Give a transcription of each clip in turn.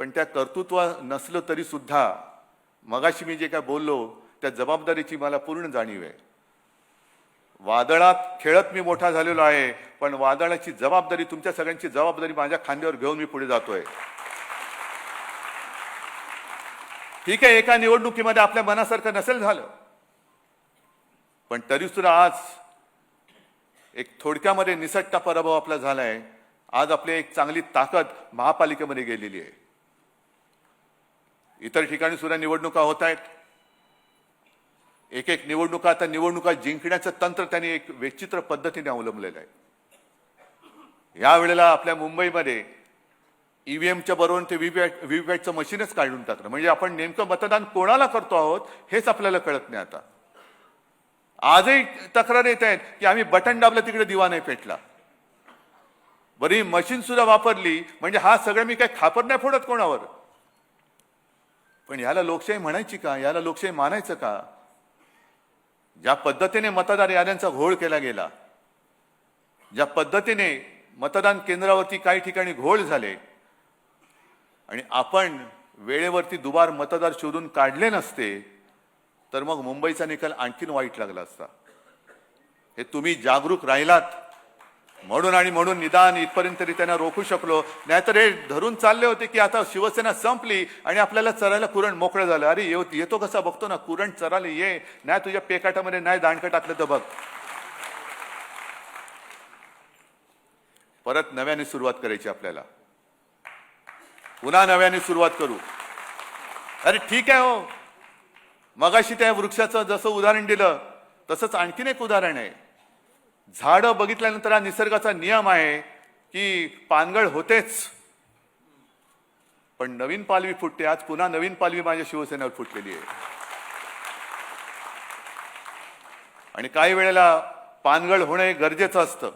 पण त्या कर्तृत्व नसलं तरी सुद्धा मगाशी मी जे काय बोललो त्या जबाबदारीची मला पूर्ण जाणीव आहे. वादळात खेळत मी मोठा झालेलो आहे, पण वादळाची जबाबदारी, तुमच्या सगळ्यांची जबाबदारी माझ्या खांद्यावर घेऊन मी पुढे जातोय. ठीक आहे, एका निवडणुकीमध्ये आपल्या मनासारखं नसेल झालं, पण तरी सुद्धा आज एक थोडक्यामध्ये निसटता पराभव आपला झालाय. आज आपली एक चांगली ताकद महापालिकेमध्ये गेलेली आहे. इतर ठिकाणी सुद्धा निवडणुका होत आहेत. एक एक निवडणुका, आता निवडणुका जिंकण्याचं तंत्र त्यांनी एक विचित्र पद्धतीने अवलंबलेलं आहे. यावेळेला आपल्या मुंबईमध्ये ईव्हीएमच्या बरोबर ते व्हीव्हीपॅटचं मशीनच काढून टाकलं. म्हणजे आपण नेमकं मतदान कोणाला करतो आहोत हेच आपल्याला कळत नाही. आता आजही तक्रार येत आहेत की आम्ही बटन दाबलं तिकडे दिवा नाही पेटला. बरी मशीन सुद्धा वापरली म्हणजे हा सगळं मी काय खापर नाही फोडत कोणावर. पण याला लोकशाही म्हणायची का? याला लोकशाही मानायचं का? ज्या पद्धतीने मतदार याद्यांचा घोळ केला गेला, ज्या पद्धतीने मतदान केंद्रावरती काही ठिकाणी घोळ झाले आणि आपण वेळेवरती दुबार मतदार शोधून काढले नसते तर मग मुंबईचा निकाल आणखीन वाईट लागला असता. हे तुम्ही जागरूक राहिलात म्हणून आणि म्हणून निदान इथपर्यंत तरी त्यांना रोखू शकलो. नाहीतर हे धरून चालले होते की आता शिवसेना संपली आणि आपल्याला चरायला कुरण मोकळं झालं. अरे येतो कसा बघतो ना, कुरण चरायला ये, नाही तुझ्या पेकाटामध्ये नाही दांडकं टाकलं तर बघ. परत नव्याने सुरुवात करायची आपल्याला, पुन्हा नव्याने सुरुवात करू. अरे ठीक आहे हो, मगाशी त्या वृक्षाचं जसं उदाहरण दिलं तसंच आणखीन एक उदाहरण आहे. झाडं बघितल्यानंतर हा निसर्गाचा नियम आहे की पानगळ होतेच, पण नवीन पालवी फुटते. आज पुन्हा नवीन पालवी माझ्या शिवसेनेवर फुटलेली आहे. आणि काही वेळेला पानगळ होणं हे गरजेचं असतं.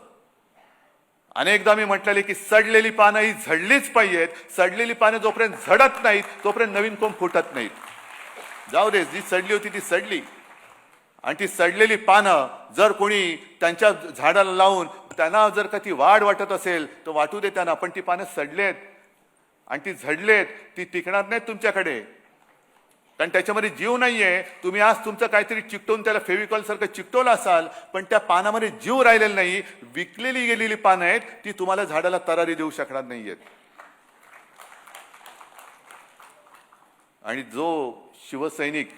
अनेकदा मी म्हटलेले की सडलेली पानं ही झडलीच पाहिजेत. सडलेली पानं जोपर्यंत झडत नाहीत तोपर्यंत नवीन कोंब फुटत नाहीत. जाऊ दे, जी सडली होती ती सडली. आणि ती सडलेली पानं जर कोणी त्यांच्या झाडाला लावून त्यांना जर का ती वाढ वाटत असेल तर वाटू दे त्यांना, पण ती पानं सडलेत आणि ती झडलेत, ती टिकणार नाहीत तुमच्याकडे, कारण त्याच्यामध्ये जीव नाहीये. तुम्ही आज तुमचं काहीतरी चिकटवून त्याला फेविकॉल सारखं चिकटवलं असाल, पण त्या पानामध्ये जीव राहिलेला नाही. विकलेली गेलेली पानं आहेत, ती तुम्हाला झाडाला तरारी देऊ शकणार नाहीयेत. आणि जो शिवसैनिक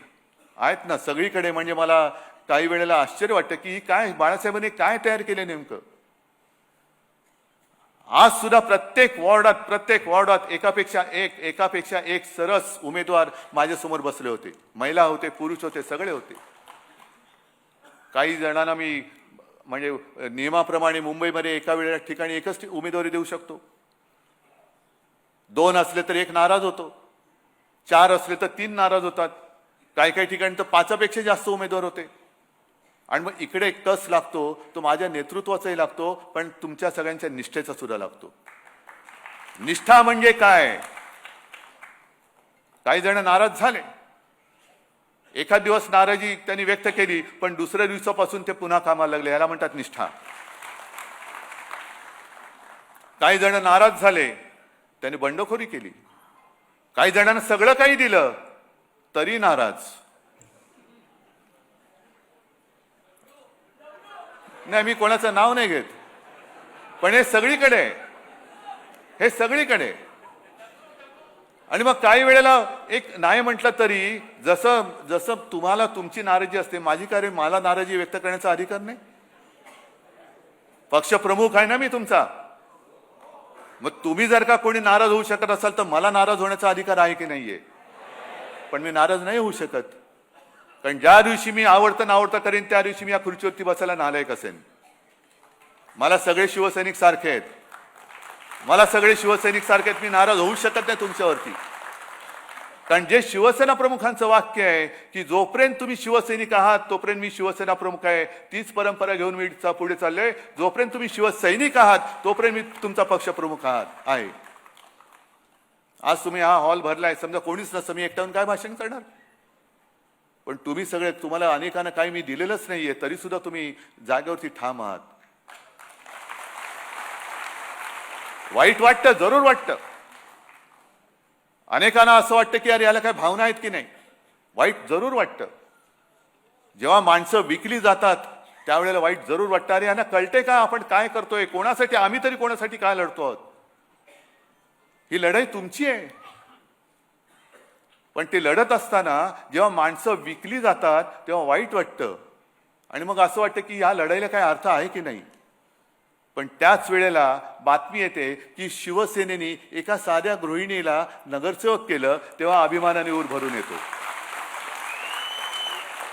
आहेत ना सगळीकडे, म्हणजे मला काही वेळेला आश्चर्य वाटतं की काय बाळासाहेबांनी काय तयार केले नेमकं. आज सुद्धा प्रत्येक वॉर्डात एकापेक्षा एक सरस उमेदवार माझ्यासमोर बसले होते. महिला होते, पुरुष होते, सगळे होते. काही जणांना मी म्हणजे नियमाप्रमाणे मुंबईमध्ये एका वेळेला ठिकाणी एकच उमेदवारी देऊ शकतो. 2 असले तर 1 नाराज होतो, 4 असले तर 3 नाराज होतात, काही ठिकाणी तर 5पेक्षा जास्त उमेदवार होते. आणि मग इकडे एक कस लागतो, तो माझ्या नेतृत्वाचाही लागतो, पण तुमच्या सगळ्यांच्या निष्ठेचा सुद्धा लागतो. निष्ठा म्हणजे काय? काही जण नाराज झाले, एखाद दिवस नाराजी त्यांनी व्यक्त केली, पण दुसऱ्या दिवसापासून ते पुन्हा कामाला लागले, याला म्हणतात निष्ठा. काही जण नाराज झाले, त्यांनी बंडखोरी केली. काही जणांना सगळं काही दिलं तरी नाराज. नाही, मी कोणाचं नाव नाही घेत, पण हे सगळीकडे. आणि मग काही वेळेला एक नाही म्हटलं तरी जसं तुम्हाला तुमची नाराजी असते, माझी काय मला नाराजी व्यक्त करण्याचा अधिकार नाही? पक्षप्रमुख आहे ना मी तुमचा. मग तुम्ही जर का कोणी नाराज होऊ शकत असाल तर मला नाराज होण्याचा अधिकार आहे की नाहीये? पण मी नाराज नाही होऊ शकत, कारण ज्या दिवशी मी आवडतं करीन त्या दिवशी मी या खुर्चीवरती बसायला नालायक असेन. मला सगळे शिवसैनिक सारखे आहेत, मी नाराज होऊ शकत नाही तुमच्यावरती. कारण जे शिवसेना प्रमुखांचं वाक्य आहे की जोपर्यंत तुम्ही शिवसैनिक आहात तोपर्यंत मी शिवसेना प्रमुख आहे, तीच परंपरा घेऊन मी पुढे चाललोय. जोपर्यंत तुम्ही शिवसैनिक आहात तोपर्यंत मी तुमचा पक्षप्रमुख आहे. आज तुम्ही हा हॉल भरलाय, समजा कोणीच नसतं, मी एकट्याहून काय भाषण करणार? पण तुम्ही सगळे, तुम्हाला अनेकांना काही मी दिलेलंच नाहीये, तरी सुद्धा तुम्ही जागेवरती ठाम आहात. वाईट वाटतं, जरूर वाटतं. अनेकांना असं वाटतं की यार याला काय भावना आहेत की नाही. वाईट जरूर वाटतं. जेव्हा माणसं विकली जातात त्यावेळेला वाईट जरूर वाटतं. अरे यांना कळते का आपण काय करतोय, कोणासाठी, आम्ही तरी कोणासाठी काय लढतो आहोत. ही लढाई तुमची आहे. पण ते लढत असताना जेव्हा माणसं विकली जातात तेव्हा वाईट वाटतं आणि मग असं वाटतं की या लढाईला काय अर्थ आहे की नाही. पण त्याच वेळेला बातमी येते की शिवसेनेने एका साध्या गृहिणीला नगरसेवक केलं, तेव्हा अभिमानाने ऊर भरून येतो.